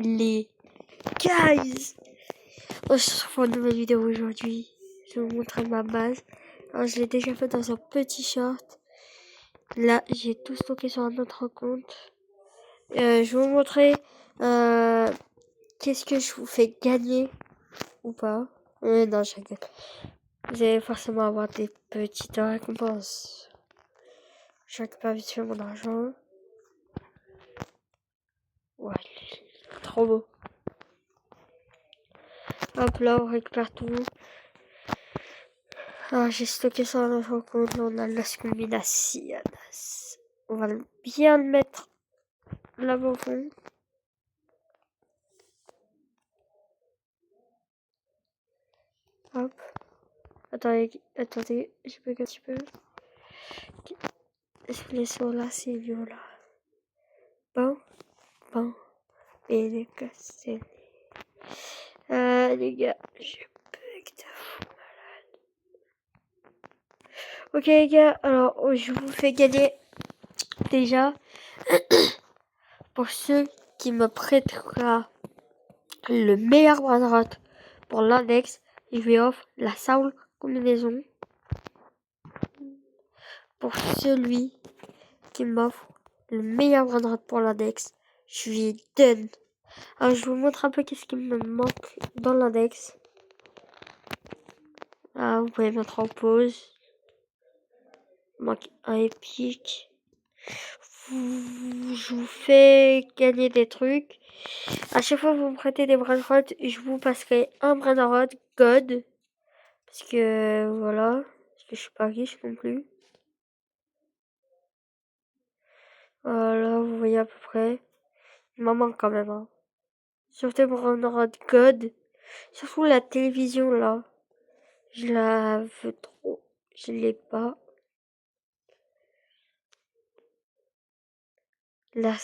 Les guys, on se retrouve pour une nouvelle vidéo aujourd'hui. Je vais vous montrer ma base. Alors, je l'ai déjà fait dans un petit short. Là, j'ai tout stocké sur un autre compte. Je vais vous montrer qu'est-ce que je vous fais gagner ou pas. Non, je rigole. Vous allez forcément avoir des petites récompenses. Je récupère vite fait mon argent. Ouais, trop beau. Hop là, on récupère tout. Alors, j'ai stocké ça dans notre compte. Là, on a las combinaciones. On va bien le mettre là-bas au fond. Hop. Attendez, je peux un petit peu. Je laisse là, c'est mieux là. Bon. Et les cassés. Les gars, je bug de fou malade. Ok, les gars, alors, je vous fais gagner déjà. Pour ceux qui me prêtera le meilleur bras droit pour l'index, je lui offre la Saul combinaison. Pour celui qui m'offre le meilleur bras droit pour l'index, je lui donne. Alors je vous montre un peu qu'est-ce qui me manque dans l'index. Ah, vous pouvez mettre en pause. Il manque un épique. Je vous fais gagner des trucs. À chaque fois que vous me prêtez des bras droits, je vous passerai un bras droit God. Parce que voilà. Parce que je suis pas riche non plus. Voilà, vous voyez à peu près. Il m'en manque quand même. Hein. Surtout pour un bras de God. Surtout la télévision là. Je la veux trop. Je l'ai pas. La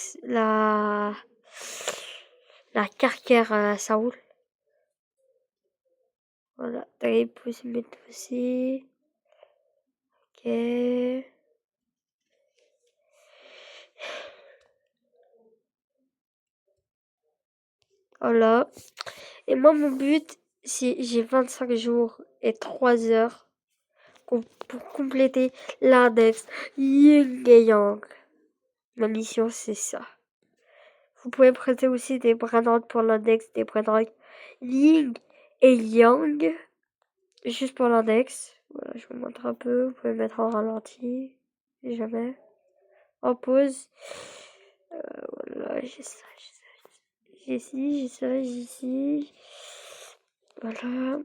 carrière Saoul. Voilà. T'as poussé mettre aussi. Ok. Voilà. Et moi, mon but, c'est j'ai 25 jours et 3 heures pour compléter l'index Yin et Yang. Ma mission, c'est ça. Vous pouvez prêter aussi des bras droits pour l'index, des bras droits Yin et Yang. Juste pour l'index. Voilà, je vous montre un peu. Vous pouvez mettre en ralenti. Si jamais. En pause. Voilà, j'ai ça. J'ai ci. Voilà.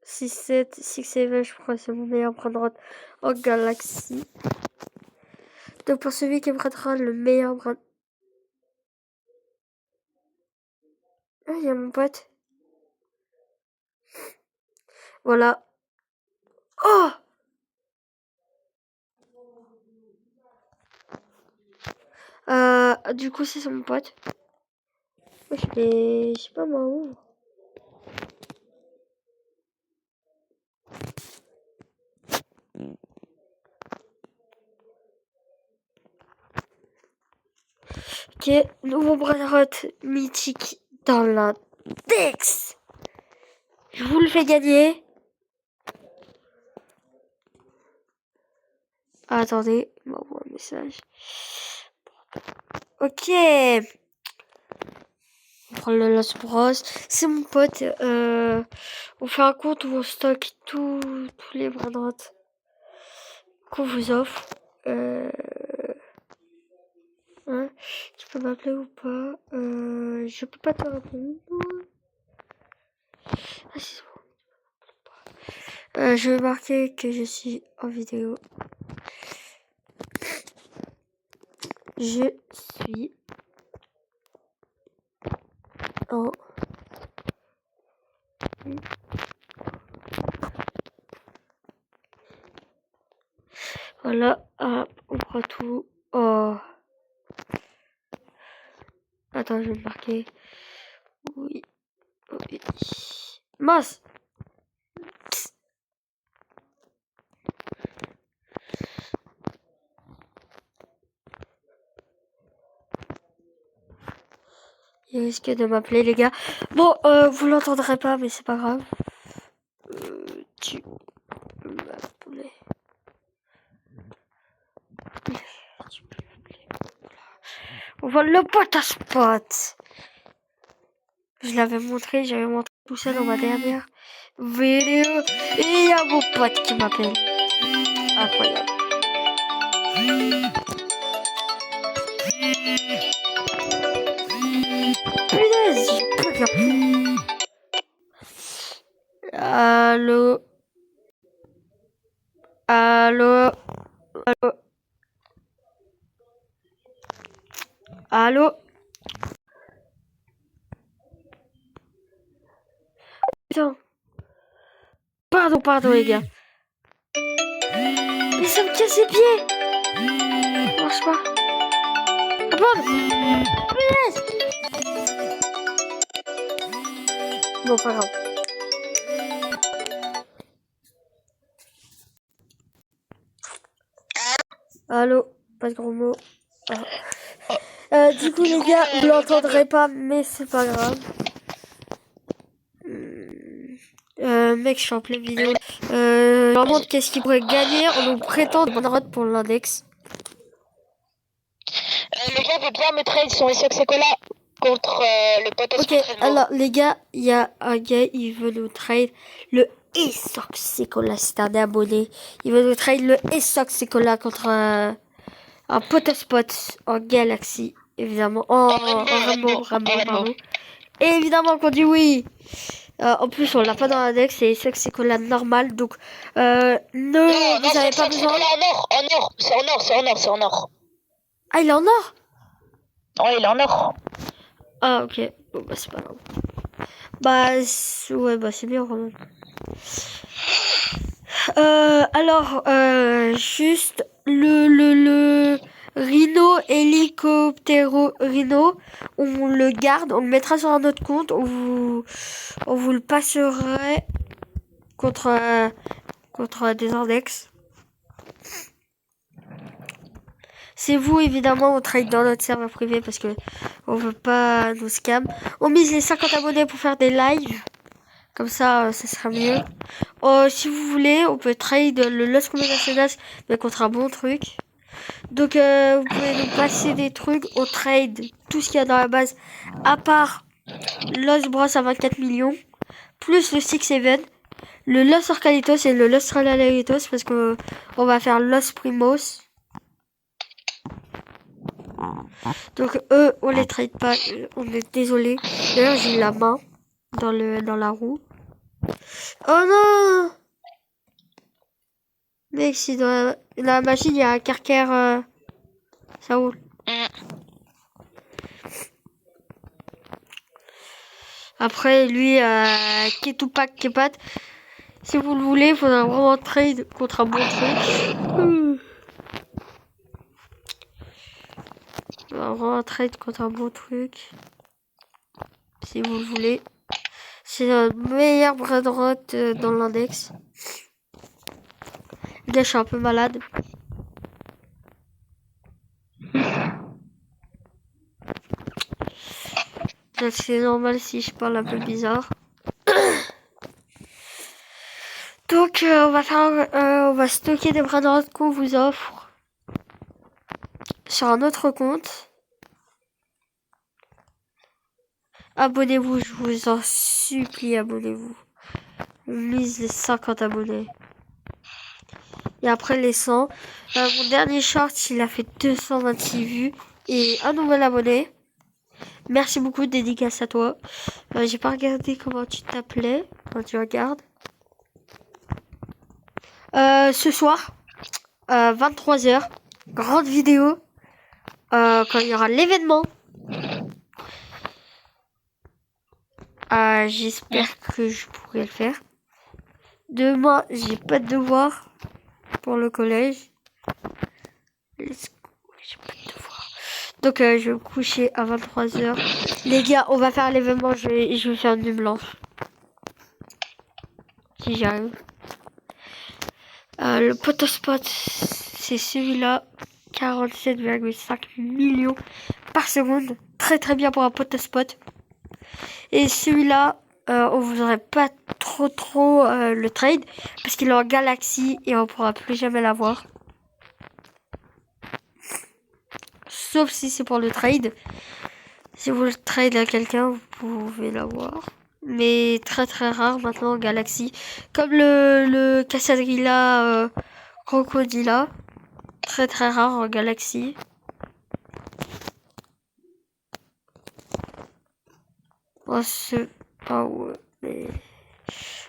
6-7, 6-7, je crois, c'est mon meilleur bras droit en galaxie. Donc pour celui qui me prêtera le meilleur bras... Ah, il y a mon pote. Voilà. Oh! Du coup, c'est mon pote. Moi, je sais pas moi où. Ok, nouveau bras droit mythique dans l'index. Je vous le fais gagner. Ah, attendez, il m'envoie un message. Ok. On prend le Lost Bros. C'est mon pote. On fait un compte où on stocke tous les bras droits qu'on vous offre. Hein, tu peux m'appeler ou pas? Je peux pas te répondre. Ah, c'est bon. Je vais marquer que je suis en vidéo. Je suis en voilà, on prend tout. Oh. Attends, je vais marquer. Oui. Mince. Il risque de m'appeler, les gars. Bon, vous l'entendrez pas, mais c'est pas grave. Tu peux m'appeler. Tu peux m'appeler. On voit le pote à spot. Je l'avais montré, j'avais montré tout ça dans ma dernière vidéo. Et il y a mon pote qui m'appelle. Incroyable. Punaise, j'ai pas de la... Allô. Allô. Allô. Allô. Putain. Pardon les gars. Mais ça me casse les pieds. Ça marche pas. Ah pardon. Punaise. Bon, pas grave. Allô, pas de gros mots. Du coup, les gars, vous l'entendrez pas, mais c'est pas grave. Mec, je suis en pleine vidéo. Je leur demande qu'est-ce qu'il pourrait gagner en nous prêtant de bonnes notes pour l'index. Le gars veut bien me trade son Essox-Secola contre le pote. Ok, alors les gars, il y a un gars, il veut nous trade le Essox-Secola, c'est un abonné. Il veut nous trade le Essox-Secola contre un Potospot en Galaxy, évidemment. En Rainbow, pardon. Et évidemment qu'on dit oui. En plus, on l'a pas dans l'index, c'est Essox-Secola normal, donc vous avez pas besoin. C'est en or. Ah, il est en or? Ouais, il est en or. Ah, ok. Bon, bah, c'est pas grave. Bah, ouais, bah, c'est bien, vraiment. Alors, juste le Rhino, hélicoptéro Rhino, on le garde, on le mettra sur un autre compte, on vous le passerait contre des index. C'est vous, évidemment, on trade dans notre serveur privé parce que on veut pas nous scam. On mise les 50 abonnés pour faire des lives. Comme ça, ça sera mieux. Si vous voulez, on peut trade le Los Combinaciones, mais contre un bon truc. Donc, vous pouvez nous passer des trucs. On trade tout ce qu'il y a dans la base, à part Los Bros à 24 millions, plus le 6-7, le Los Orcalitos et le Los Tralalitos, parce que on va faire Los Primos. Donc eux, on les trade pas, on est désolé. D'ailleurs, j'ai la main dans la roue. Oh non! Mec, si dans la machine, il y a un carcare, ça roule. Après, lui, Ketupak Kepat, si vous le voulez, il faudra vraiment trade contre un bon truc. Vraiment trade contre un bon truc. Si vous le voulez. C'est le meilleur bras droit dans l'index. Là, je suis un peu malade. C'est normal si je parle un peu bizarre. Donc, on va stocker des bras droits qu'on vous offre sur un autre compte. Abonnez-vous, je vous en supplie, abonnez-vous. On mise les 50 abonnés. Et après les 100. Mon dernier short, il a fait 226 vues. Et un nouvel abonné. Merci beaucoup, dédicace à toi. J'ai pas regardé comment tu t'appelais quand tu regardes. Ce soir, 23h, grande vidéo. Quand il y aura l'événement. J'espère que je pourrai le faire. Demain, j'ai pas de devoir pour le collège. Let's go, j'ai pas de devoir. Donc, je vais me coucher à 23h. Les gars, on va faire l'événement. Je vais faire une nuit blanche. Si j'arrive. Le Potospot, c'est celui-là. 47,5 millions par seconde. très très bien pour un spot. Et celui-là, on voudrait pas trop le trade parce qu'il est en galaxie et on pourra plus jamais l'avoir. Sauf si c'est pour le trade. Si vous le trade à quelqu'un, vous pouvez l'avoir. Mais très très rare maintenant en galaxie. Comme le Casadrilla Crocodila. Très très rare en galaxie. Oh, ah ouais, mais...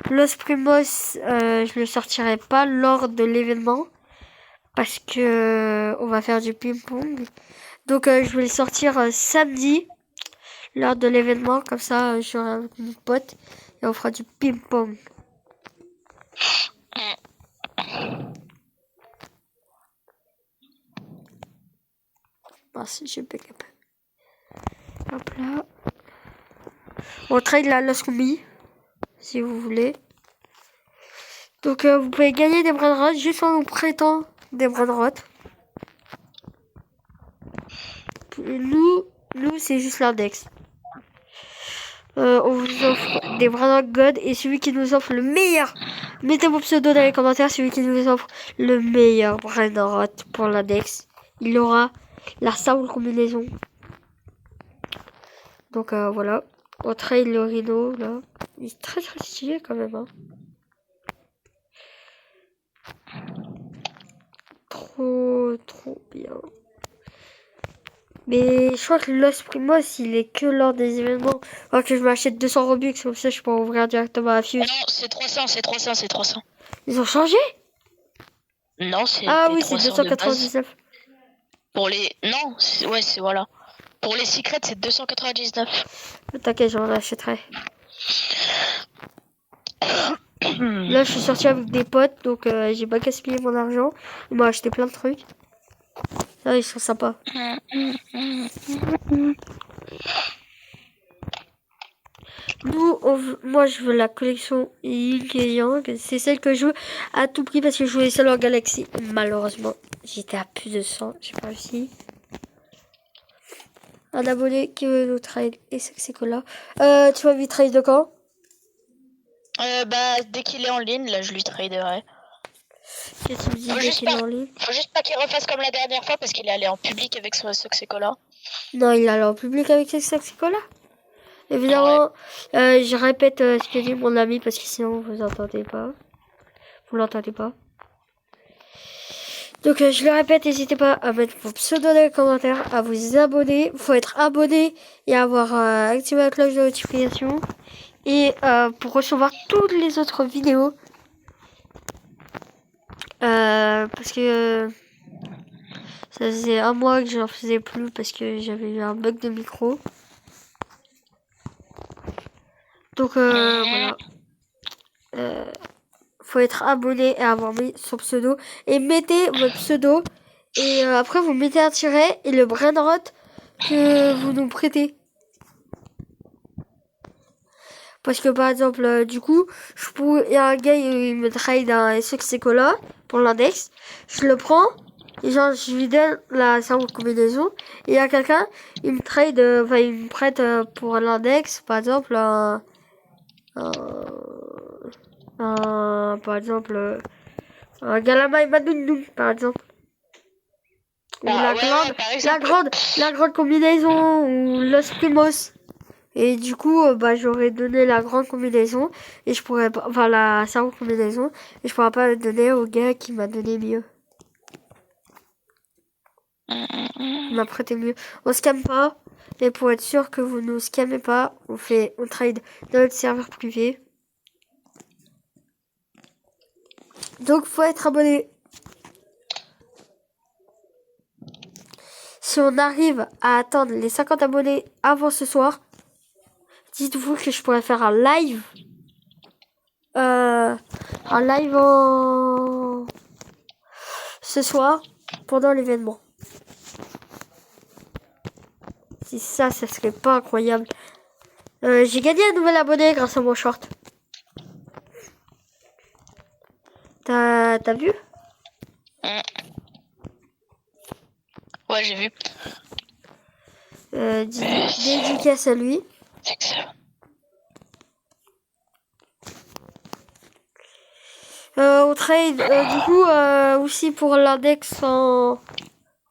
Los Primos, je le sortirai pas lors de l'événement. Parce que on va faire du ping-pong. Donc je vais le sortir samedi. Lors de l'événement. Comme ça, je serai avec mon pote. Et on fera du ping-pong. Si je peux capable. Hop là. On trade la Lost Combi. Si vous voulez. Donc vous pouvez gagner des brain rot juste en prêtant des brain rot. Nous c'est juste l'index. On vous offre des brain rot God et celui qui nous offre le meilleur. Mettez vos pseudos dans les commentaires. Celui qui nous offre le meilleur brain rot pour l'index. Il aura la sound combinaison. Donc voilà. On trade le Rhino là. Il est très très stylé quand même. Hein. Trop bien. Mais je crois que Los Primos il est que lors des événements. Alors que je m'achète 200 Robux, comme ça je peux ouvrir directement la fuse. Non, c'est 300. Ils ont changé? Non, c'est ah oui, c'est 299. Pour les... Non, ouais, c'est voilà. Pour les secrets, c'est 299. T'inquiète, j'en achèterai. Là, je suis sorti avec des potes, donc j'ai pas gaspillé mon argent. Ils m'ont acheté plein de trucs. Ça, ils sont sympas. Moi, je veux la collection Yin et Yang. C'est celle que je veux à tout prix parce que je voulais celle en Galaxy. Malheureusement, j'étais à plus de 100. J'ai pas réussi. Un abonné qui veut nous trade. Et c'est que là. Tu vas lui trade de quand? Dès qu'il est en ligne, là, je lui traderai. Qu'est-ce que tu me dis dès qu'il est en ligne? Faut juste pas qu'il refasse comme la dernière fois parce qu'il est allé en public avec ce Soxecola. Non, il est allé en public avec ce Soxecola. Évidemment, ouais. Je répète ce que dit mon ami parce que sinon vous entendez pas. Vous l'entendez pas. Donc je le répète, n'hésitez pas à mettre vos pseudos dans les commentaires, à vous abonner. Faut être abonné et avoir activé la cloche de notification. Et pour recevoir toutes les autres vidéos. Parce que ça faisait un mois que j'en faisais plus parce que j'avais eu un bug de micro. Donc voilà. Faut être abonné et avoir mis son pseudo. Et mettez votre pseudo. Et après vous mettez un tiret et le brainrot que vous nous prêtez. Parce que par exemple, du coup, il y a un gars, il me trade un Soxecola pour l'index. Je le prends. Et genre, je lui donne la simple combinaison. Et il y a quelqu'un, il me trade, il me prête pour l'index, par exemple, par exemple, un Galamai Madoundou, par exemple. Ou la grande combinaison, ou Los Primos. Et du coup, j'aurais donné la grande combinaison, et je pourrais pas, enfin, la simple combinaison, et je pourrais pas le donner au gars qui m'a donné mieux. Il m'a prêté mieux. On scamme pas, mais pour être sûr que vous ne scammez pas, on trade dans notre serveur privé. Donc, faut être abonné. Si on arrive à atteindre les 50 abonnés avant ce soir, dites-vous que je pourrais faire un live. Ce soir, pendant l'événement. Si ça serait pas incroyable. J'ai gagné un nouvel abonné grâce à mon short. T'as vu? Ouais, j'ai vu. Dédicace à lui. C'est excellent. On trade du coup aussi pour l'index en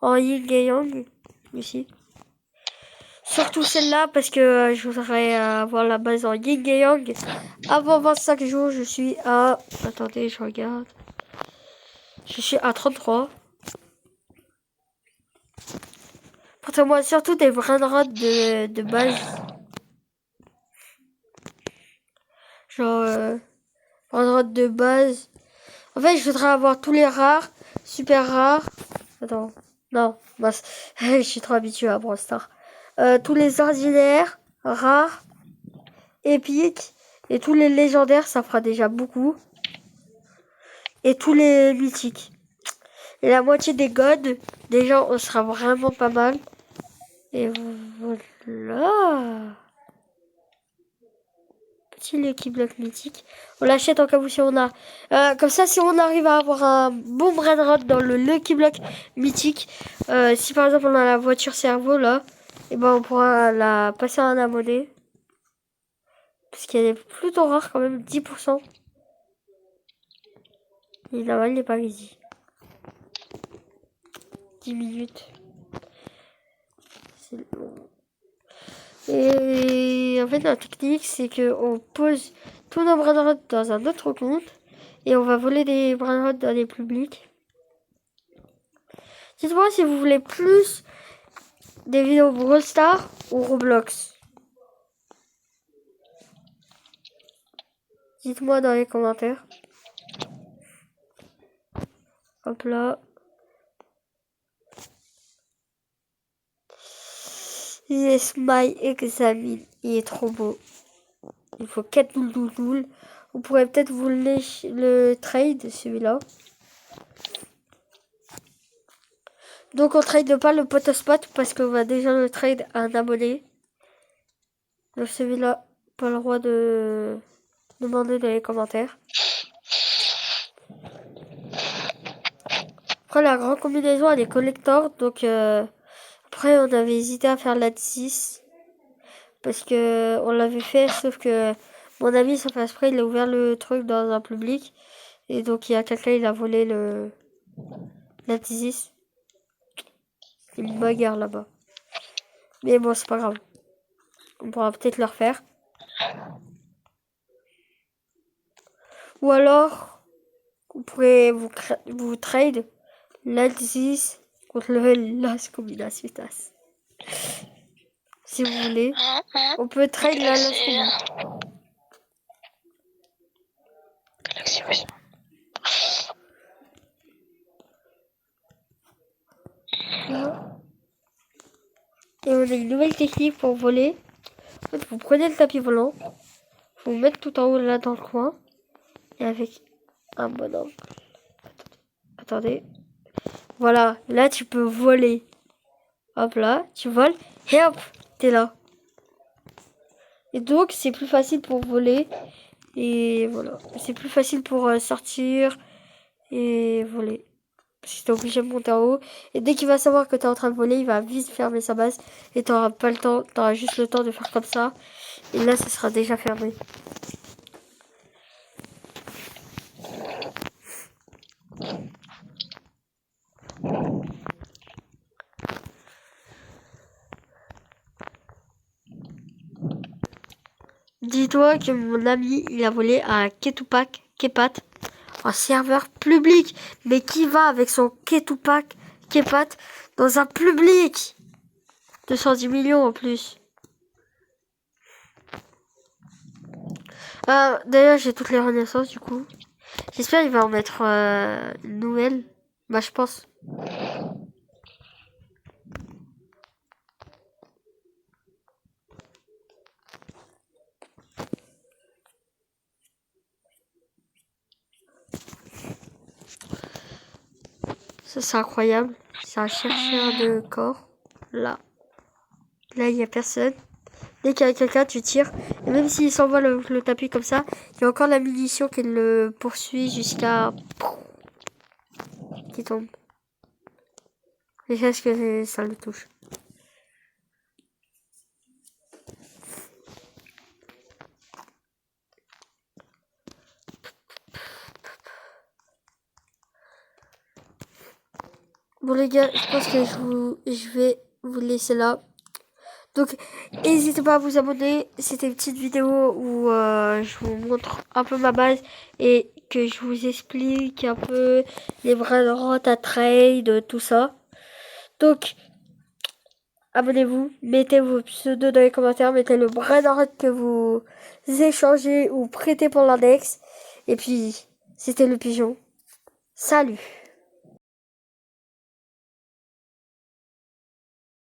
yin et yang aussi. Surtout celle-là parce que je voudrais avoir la base en yin et yang. Avant 25 jours, je suis à... Attendez, je regarde. Je suis à 33. Portez-moi surtout des brainrots de base. Genre, brainrots de base. En fait, je voudrais avoir tous les rares, super rares. Attends, non, mince. Je suis trop habitué à Brawl Stars. Tous les ordinaires, rares, épiques, et tous les légendaires, ça fera déjà beaucoup. Et tous les mythiques. Et la moitié des gods, déjà, on sera vraiment pas mal. Et voilà. Petit Lucky Block mythique. On l'achète en cas où si on a. Comme ça, si on arrive à avoir un bon brainrot dans le Lucky Block mythique, si par exemple on a la voiture cerveau là, et ben on pourra la passer à un abonné. Parce qu'elle est plutôt rare quand même, 10%. Et là-bas, il n'est pas easy. 10 minutes. C'est long. Et en fait, la technique, c'est qu'on pose tous nos brainrots dans un autre compte et on va voler des brainrots dans les publics. Dites-moi si vous voulez plus des vidéos Brawl Stars ou Roblox. Dites-moi dans les commentaires. Hop là. Yes, my examine. Il est trop beau. Il faut 4 doules. On pourrait peut-être vous le trade, celui-là. Donc on trade pas le potospot parce qu'on va déjà le trade à un abonné. Donc celui-là, pas le droit de demander dans les commentaires. Après la grande combinaison elle est collector. Donc après on avait hésité à faire la 6. Parce que on l'avait fait sauf que mon ami sans faire exprès il a ouvert le truc dans un public. Et donc il y a quelqu'un il a volé la 6. C'est une bagarre là-bas. Mais bon c'est pas grave. On pourra peut-être le refaire. Ou alors, vous pourrez vous trade l'Alt6 contre le Las Combinacitas. Si vous voulez. On peut trade la Las Combinacitas. Et on a une nouvelle technique pour voler. En fait, vous prenez le tapis volant. Vous le mettez tout en haut là dans le coin. Et avec un bon angle. Attendez. Voilà, là tu peux voler. Hop là, tu voles. Et hop, t'es là. Et donc c'est plus facile pour voler. Et voilà, c'est plus facile pour sortir et voler. Parce que t'es obligé de monter en haut. Et dès qu'il va savoir que t'es en train de voler, il va vite fermer sa base. Et t'auras pas le temps, t'auras juste le temps de faire comme ça. Et là, ça sera déjà fermé. Dis-toi que mon ami, il a volé un Ketupak, Kepat, en serveur public. Mais qui va avec son Ketupak, Kepat, dans un public 210 millions en plus. D'ailleurs, j'ai toutes les renaissances du coup. J'espère qu'il va en mettre une nouvelle. Bah, je pense. Ça, c'est incroyable. C'est un chercheur de corps. Là. Là, il n'y a personne. Dès qu'il y a quelqu'un, tu tires. Et même s'il s'envole avec le tapis comme ça, il y a encore la munition qui le poursuit jusqu'à... qui tombe. Déjà, est-ce que ça le touche? Bon les gars, je pense que je vais vous laisser là. Donc, n'hésitez pas à vous abonner. C'était une petite vidéo où je vous montre un peu ma base et que je vous explique un peu les brain à trade, tout ça. Donc, abonnez-vous, mettez vos pseudos dans les commentaires, mettez le brain que vous échangez ou prêtez pour l'index. Et puis, c'était le pigeon. Salut!